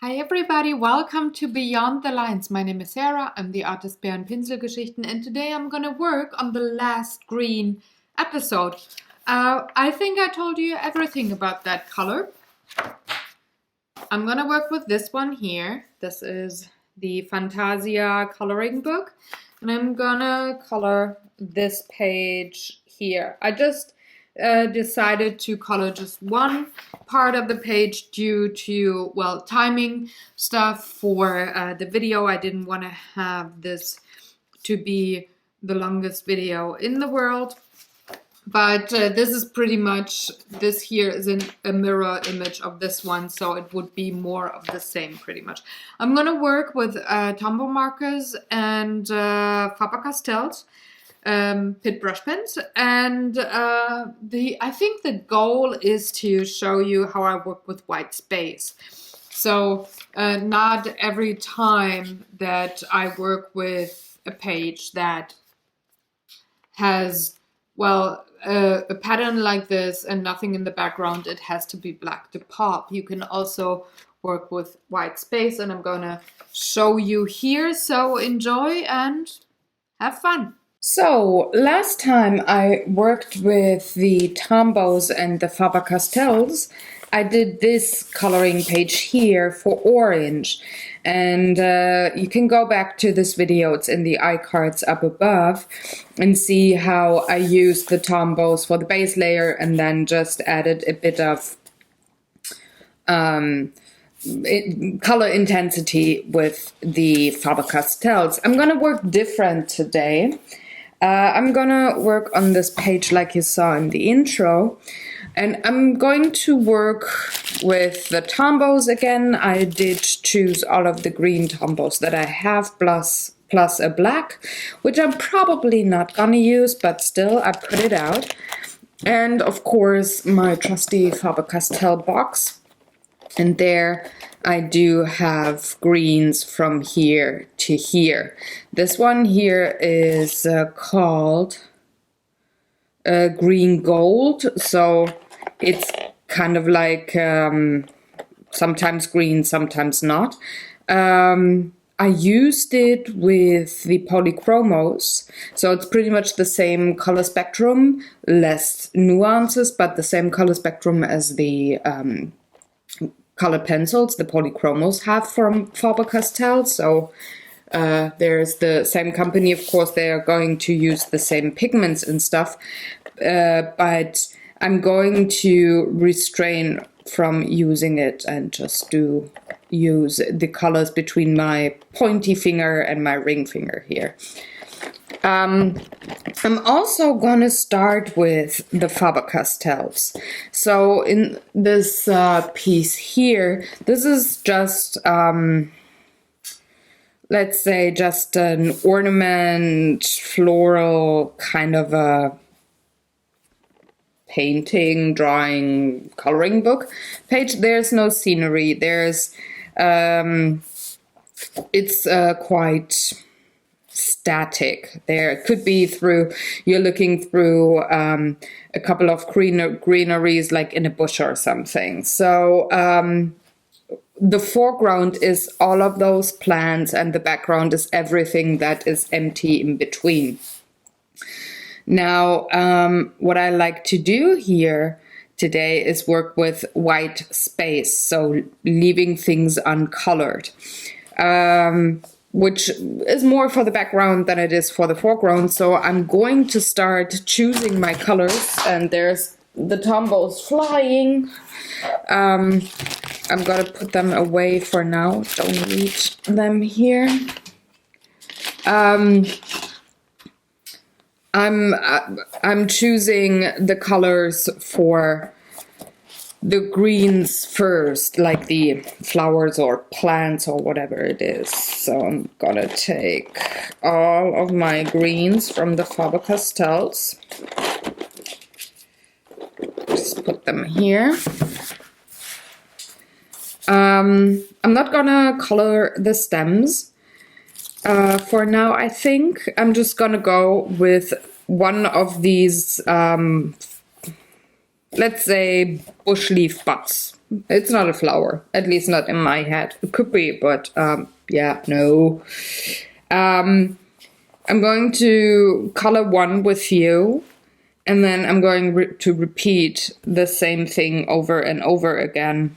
Hi everybody, welcome to Beyond the Lines. My name is Sarah, I'm the artist behind Pinselgeschichten, and today I'm gonna work on the last green episode. I think I told you everything about that color. I'm gonna work with this one here. This is the Fantasia coloring book, and I'm gonna color this page here. I just decided to color just one part of the page due to, well, timing stuff for the video. I didn't want to have this to be the longest video in the world. But this is pretty much, this here is a mirror image of this one, so it would be more of the same pretty much. I'm going to work with Tombow markers and Faber-Castells, pit brush pens, and I think the goal is to show you how I work with white space. So not every time that I work with a page that has, well, a pattern like this and nothing in the background, it has to be black to pop. You can also work with white space, and I'm gonna show you here, so enjoy and have fun. So last time I worked with the Tombows and the Faber-Castells, I did this coloring page here for orange, and you can go back to this video, it's in the iCards up above, and see how I used the Tombows for the base layer and then just added a bit of color intensity with the Faber-Castells. I'm gonna work different today. I'm gonna work on this page like you saw in the intro, and I'm going to work with the Tombows again. I did choose all of the green Tombows that I have, plus a black, which I'm probably not gonna use, but still I put it out. And of course my trusty Faber-Castell box, and there I do have greens from here to here. This one here is called green gold, so it's kind of like sometimes green, sometimes not. I used it with the polychromos, so it's pretty much the same color spectrum, less nuances, but the same color spectrum as the color pencils the polychromos have from Faber-Castell. So there's the same company, of course, they are going to use the same pigments and stuff, but I'm going to restrain from using it and just use the colors between my pointy finger and my ring finger here. I'm also gonna start with the Faber-Castells. So in this piece here, this is just, let's say, just an ornament, floral kind of a painting, drawing, coloring book page. There's no scenery. There's, it's quite static. There could be through, you're looking through a couple of greeneries like in a bush or something. So the foreground is all of those plants and the background is everything that is empty in between. Now what I like to do here today is work with white space, so leaving things uncolored. Which is more for the background than it is for the foreground. So I'm going to start choosing my colors, and there's the Tombows flying. I'm gonna put them away for now, don't need them here. I'm choosing the colors for the greens first, like the flowers or plants or whatever it is. So I'm gonna take all of my greens from the Faber-Castells, just put them here. I'm not gonna color the stems for now. I think I'm just gonna go with one of these let's say bush leaf buds. It's not a flower, at least not in my head. It could be, but yeah, no. I'm going to color one with you, and then I'm going to repeat the same thing over and over again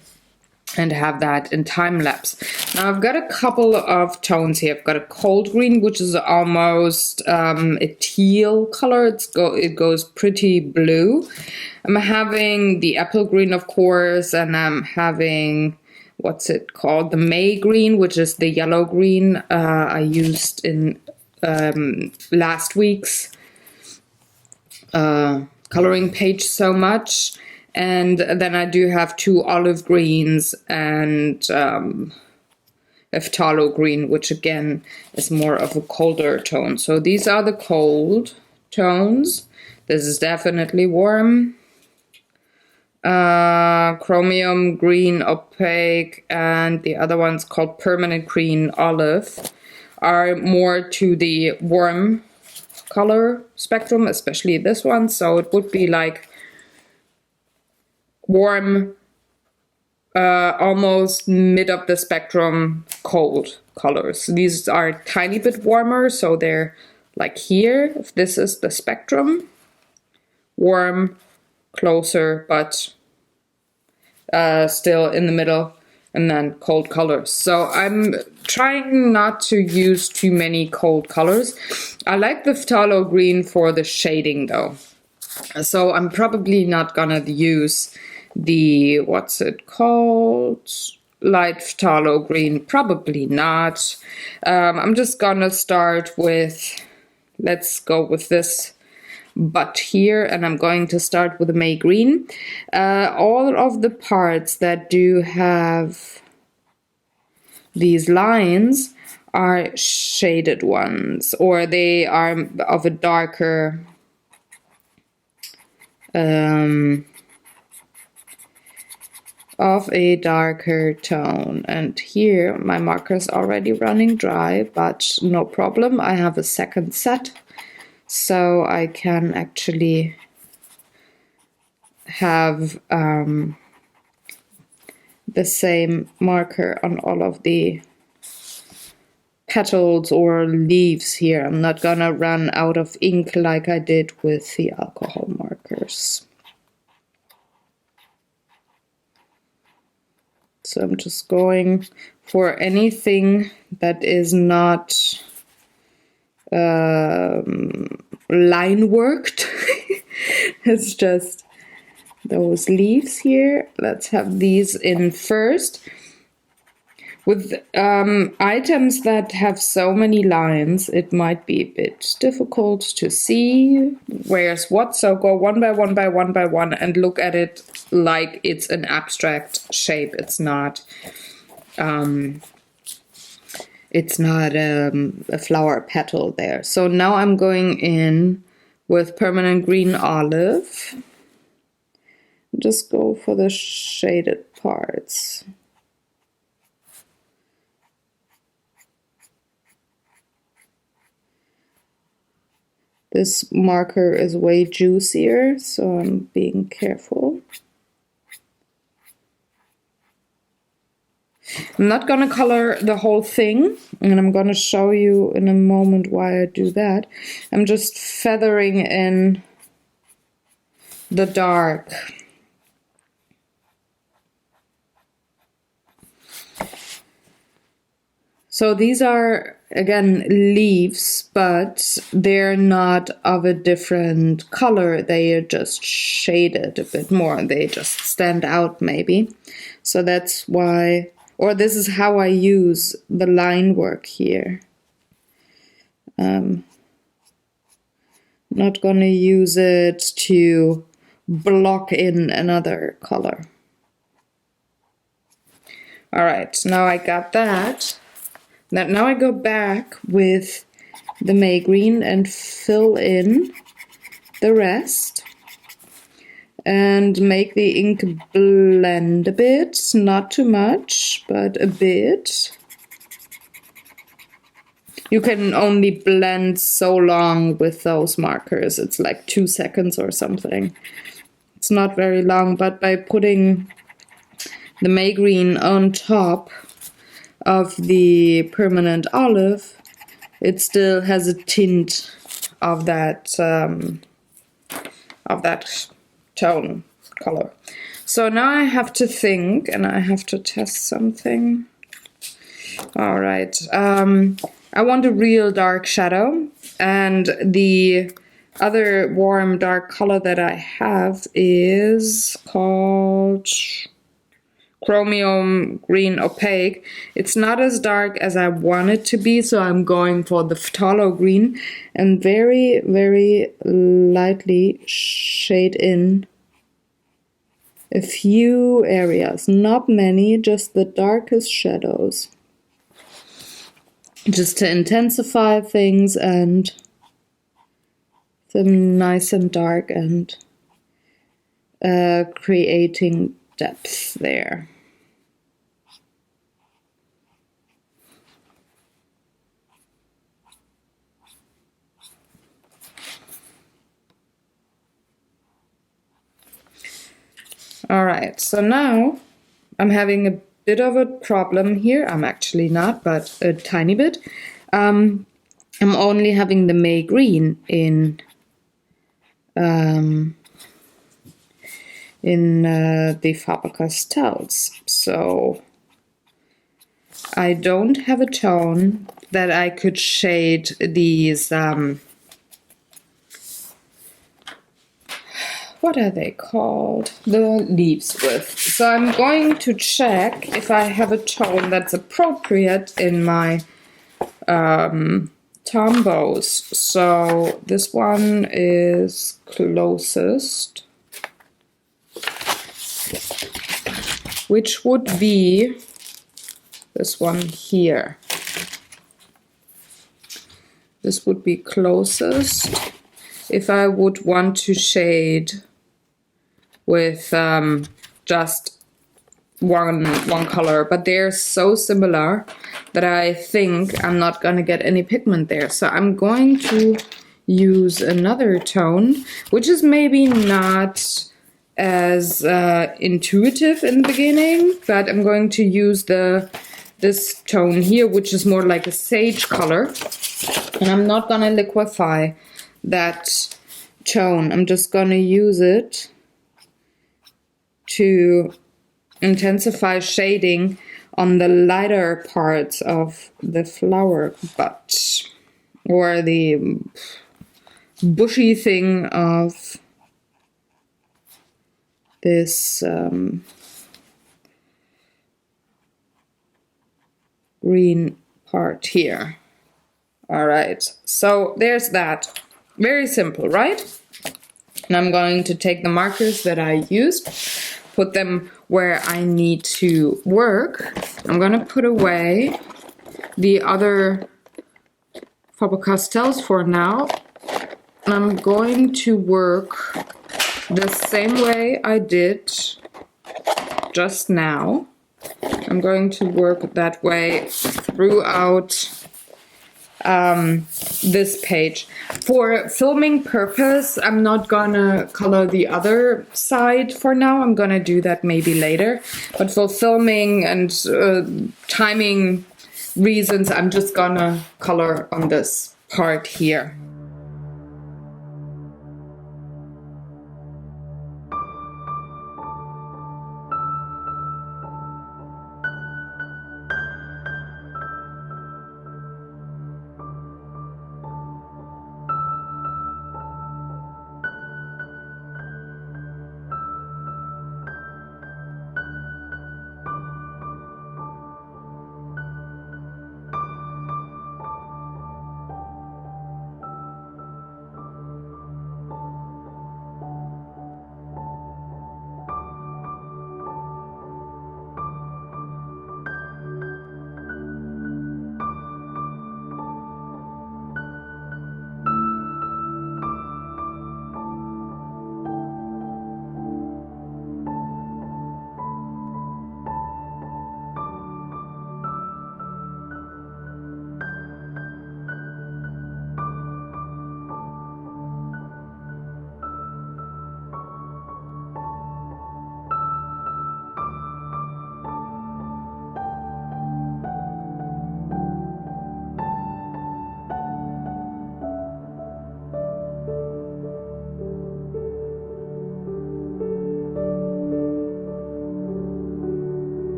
and have that in time lapse. Now I've got a couple of tones here. I've got a cold green, which is almost a teal color. It goes pretty blue. I'm having the apple green, of course, and I'm having, what's it called? The May green, which is the yellow green I used in last week's coloring page so much. And then I do have two olive greens and a phthalo green, which again is more of a colder tone. So these are the cold tones. This is definitely warm. Chromium green opaque, and the other one's called permanent green olive, are more to the warm color spectrum, especially this one. So it would be like warm, almost mid of the spectrum cold colors. These are a tiny bit warmer, so they're like here, if this is the spectrum. Warm, closer, but still in the middle, and then cold colors. So I'm trying not to use too many cold colors. I like the phthalo green for the shading though. So I'm probably not gonna use the, what's it called? Light phthalo green, probably not. I'm just gonna start with, let's go with this but here, and I'm going to start with the May green. All of the parts that do have these lines are shaded ones, or they are of a darker tone. And here my marker is already running dry, but no problem, I have a second set, so I can actually have the same marker on all of the petals or leaves here. I'm not gonna run out of ink like I did with the alcohol markers. So I'm just going for anything that is not line worked. It's just those leaves here. Let's have these in first. With items that have so many lines, it might be a bit difficult to see where's what. So go one by one by one by one and look at it like it's an abstract shape. It's not a flower petal there. So now I'm going in with permanent green olive. Just go for the shaded parts. This marker is way juicier, so I'm being careful. I'm not gonna color the whole thing, and I'm gonna show you in a moment why I do that. I'm just feathering in the dark. So these are, again, leaves, but they're not of a different color. They are just shaded a bit more. They just stand out maybe. So that's why, or this is how I use the line work here. Not gonna use it to block in another color. All right, now I got that. Now I go back with the May green and fill in the rest and make the ink blend a bit, not too much, but a bit. You can only blend so long with those markers. It's like 2 seconds or something. It's not very long, but by putting the May green on top of the permanent olive, it still has a tint of that tone color. So now I have to think, and I have to test something. All right, I want a real dark shadow, and the other warm dark color that I have is called Chromium Green Opaque. It's not as dark as I want it to be, so I'm going for the phthalo green and very, very lightly shade in a few areas, not many, just the darkest shadows. Just to intensify things and them nice and dark and creating depth there. All right, so now I'm having a bit of a problem here. I'm actually not, but a tiny bit. I'm only having the May green in the Faber-Castells, so I don't have a tone that I could shade these what are they called? The leaves with. So I'm going to check if I have a tone that's appropriate in my tombos. So this one is closest, which would be this one here. This would be closest if I would want to shade with just one color, but they're so similar that I think I'm not gonna get any pigment there. So I'm going to use another tone, which is maybe not as intuitive in the beginning, but I'm going to use this tone here, which is more like a sage color, and I'm not gonna liquefy that tone. I'm just gonna use it to intensify shading on the lighter parts of the flower butt, or the bushy thing of this green part here. All right, so there's that. Very simple, right? And I'm going to take the markers that I used, put them where I need to work. I'm going to put away the other Faber-Castells for now. And I'm going to work the same way I did just now. I'm going to work that way throughout this page. For filming purpose, I'm not gonna color the other side for now. I'm gonna do that maybe later. But for filming and timing reasons, I'm just gonna color on this part here.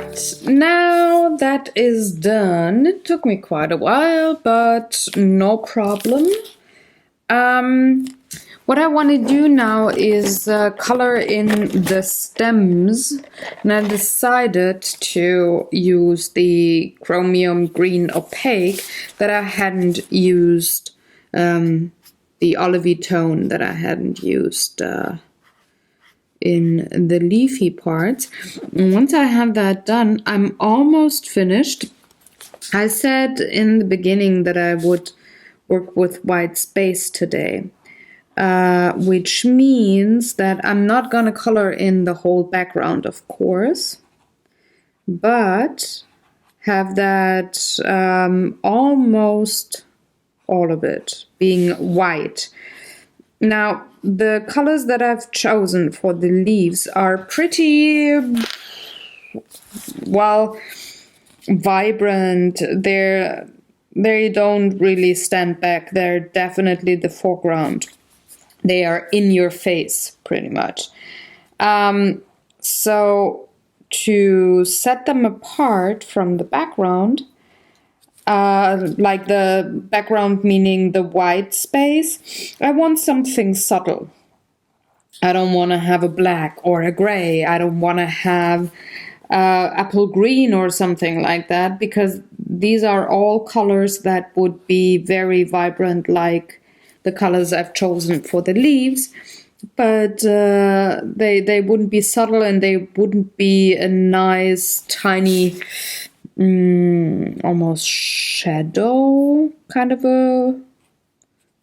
Right, now that is done. It took me quite a while, but no problem. What I want to do now is color in the stems, and I decided to use the chromium green opaque that I hadn't used, the olivey tone that I hadn't used in the leafy parts. And once I have that done, I'm almost finished. I said in the beginning that I would work with white space today. Which means that I'm not going to color in the whole background, of course, but have that almost all of it being white. Now, the colors that I've chosen for the leaves are pretty, well, vibrant. They don't really stand back. They're definitely the foreground. They are in your face, pretty much. So to set them apart from the background, like the background meaning the white space, I want something subtle. I don't want to have a black or a gray. I don't want to have apple green or something like that, because these are all colors that would be very vibrant, like the colors I've chosen for the leaves, but they wouldn't be subtle, and they wouldn't be a nice tiny almost shadow kind of a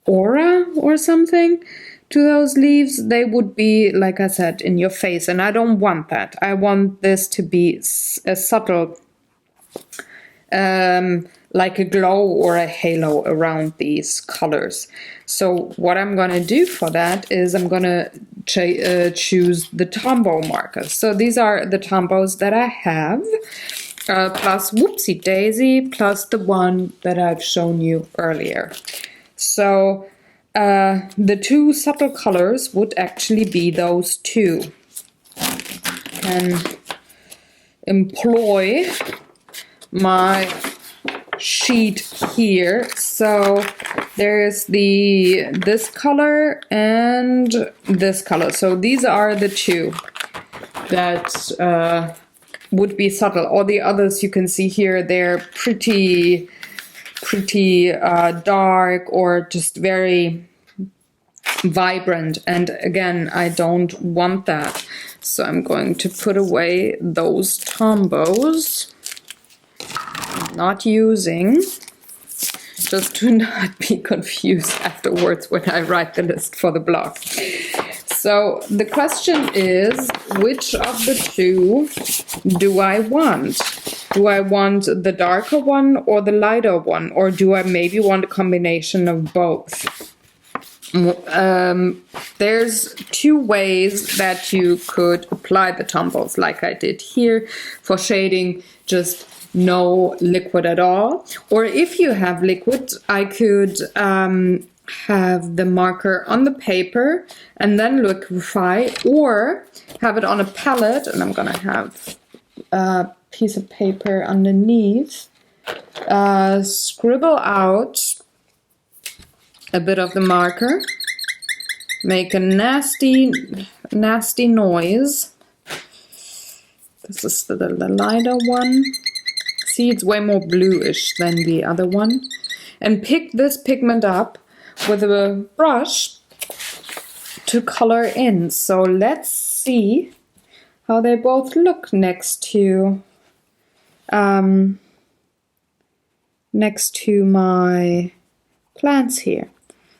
aura or something to those leaves. They would be, like I said, in your face, and I don't want that. I want this to be a subtle, like a glow or a halo around these colors. So what I'm going to do for that is I'm going to choose the Tombow markers. So these are the Tombows that I have, plus Whoopsie Daisy, plus the one that I've shown you earlier. So the two subtle colors would actually be those two. And employ my sheet here. So there's this color and this color. So these are the two that would be subtle. All the others you can see here, they're pretty dark or just very vibrant. And again, I don't want that. So I'm going to put away those Tombows. Not using, just to not be confused afterwards when I write the list for the blog. So the question is, which of the two do I want? Do I want the darker one or the lighter one? Or do I maybe want a combination of both? There's two ways that you could apply the Tombows, like I did here. For shading, just no liquid at all. Or if you have liquid, I could have the marker on the paper and then liquefy, or have it on a palette, and I'm gonna have a piece of paper underneath, scribble out a bit of the marker, make a nasty noise. This is the lighter one. See, it's way more bluish than the other one. And pick this pigment up with a brush to color in. So let's see how they both look next to my plants here.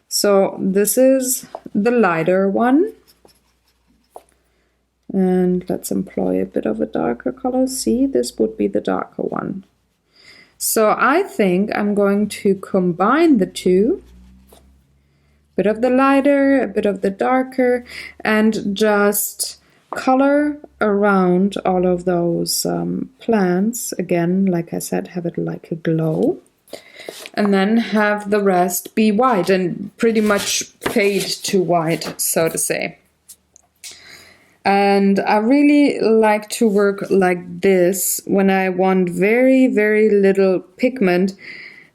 So this is the lighter one. And let's employ a bit of a darker color. See, this would be the darker one. So I think I'm going to combine the two. A bit of the lighter, a bit of the darker, and just color around all of those plants. Again, like I said, have it like a glow. And then have the rest be white and pretty much fade to white, so to say. And I really like to work like this when I want very, very little pigment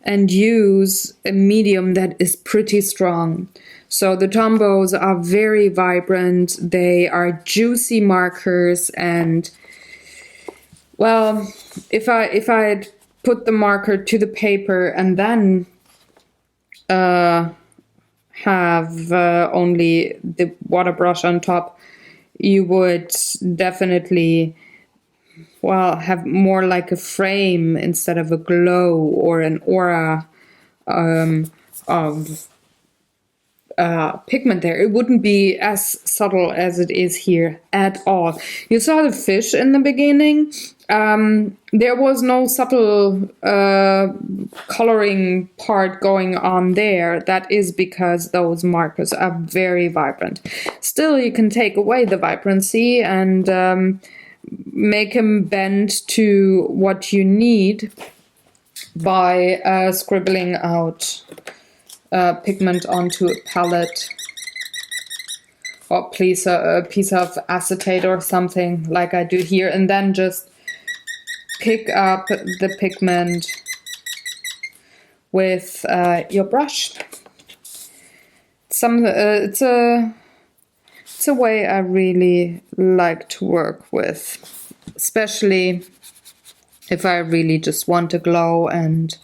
and use a medium that is pretty strong. So the Tombos are very vibrant, they are juicy markers, and well, if I'd put the marker to the paper and then have only the water brush on top, you would definitely, well, have more like a frame instead of a glow or an aura of pigment there. It wouldn't be as subtle as it is here at all. You saw the fish in the beginning. There was no subtle coloring part going on there. That is because those markers are very vibrant. Still, you can take away the vibrancy and make them bend to what you need by scribbling out pigment onto a palette, or please a piece of acetate or something like I do here, and then just pick up the pigment with your brush. It's a way I really like to work with, especially if I really just want a glow and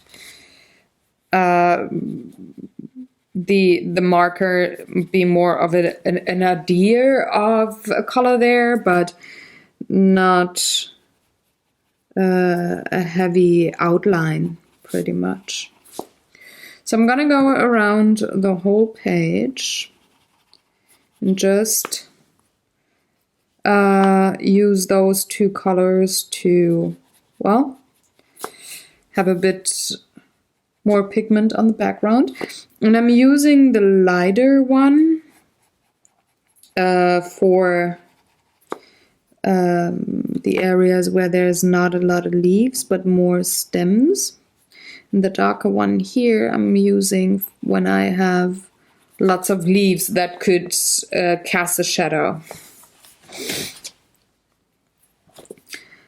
the marker be more of an idea of a color there, but not a heavy outline, pretty much. So I'm gonna go around the whole page and just use those two colors to, well, have a bit more pigment on the background. And I'm using the lighter one for the areas where there's not a lot of leaves but more stems. And the darker one here I'm using when I have lots of leaves that could cast a shadow.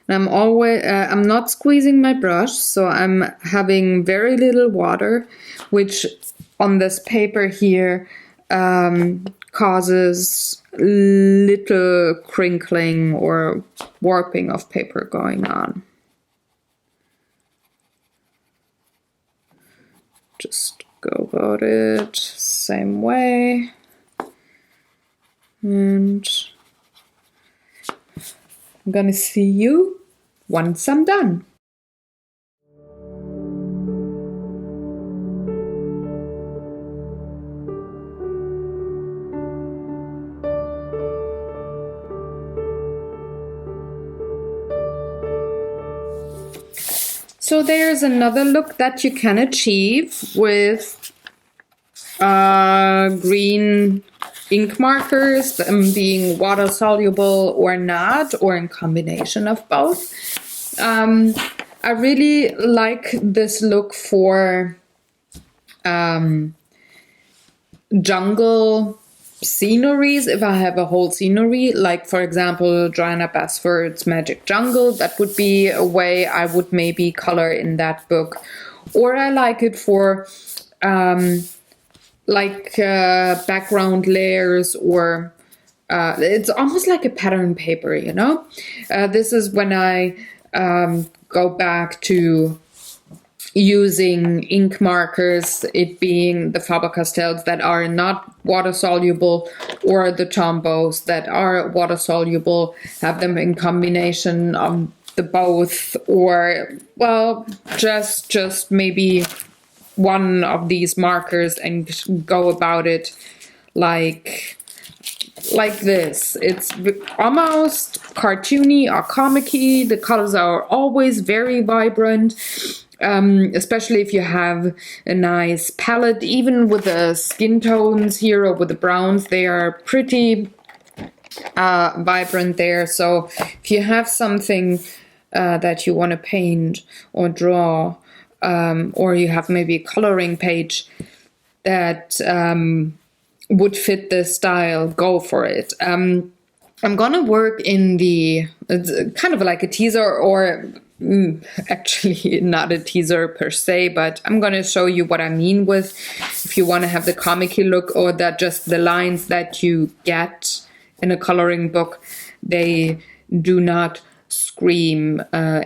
And I'm not squeezing my brush, so I'm having very little water, which on this paper here causes little crinkling or warping of paper going on. Just go about it same way, and I'm gonna see you once I'm done. So there's another look that you can achieve with green ink markers, being water soluble or not, or in combination of both. I really like this look for jungle sceneries. If I have a whole scenery, like for example Joanna Basford's Magic Jungle, that would be a way I would maybe color in that book. Or I like it for background layers, or it's almost like a pattern paper, you know. This is when I go back to using ink markers, it being the Faber-Castells that are not water soluble, or the Tombos that are water soluble, have them in combination of the both, or well, just maybe one of these markers and go about it like this. It's almost cartoony or comic-y. The colors are always very vibrant. Especially if you have a nice palette, even with the skin tones here or with the browns, they are pretty vibrant there. So if you have something that you want to paint or draw, or you have maybe a coloring page that would fit this style, go for it. I'm gonna work in it's kind of like a teaser, or actually not a teaser per se, but I'm gonna show you what I mean with, if you want to have the comic-y look, or that just the lines that you get in a coloring book, they do not scream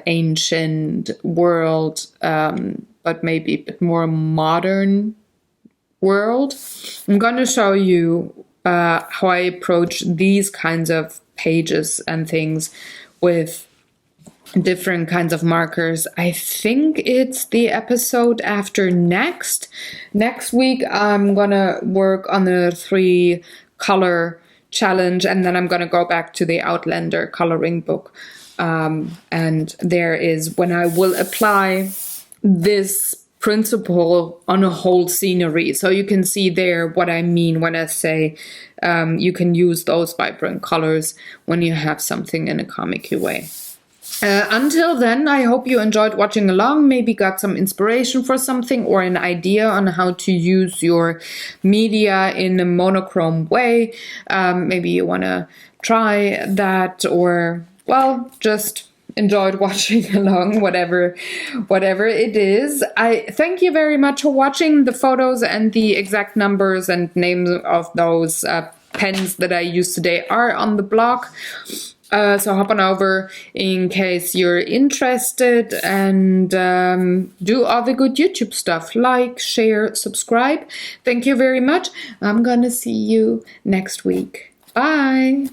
ancient world, but maybe a bit more modern world. I'm gonna show you how I approach these kinds of pages and things with different kinds of markers. I think it's the episode after next. Next week, I'm gonna work on the 3 color challenge, and then I'm gonna go back to the Outlander coloring book. And there is when I will apply this principle on a whole scenery. So you can see there what I mean when I say you can use those vibrant colors when you have something in a comic-y way. Until then, I hope you enjoyed watching along, maybe got some inspiration for something or an idea on how to use your media in a monochrome way. Maybe you want to try that, or, well, just enjoyed watching along, whatever it is. I thank you very much for watching. The photos and the exact numbers and names of those pens that I used today are on the blog. So hop on over in case you're interested, and do all the good YouTube stuff. Like, share, subscribe. Thank you very much. I'm gonna see you next week. Bye.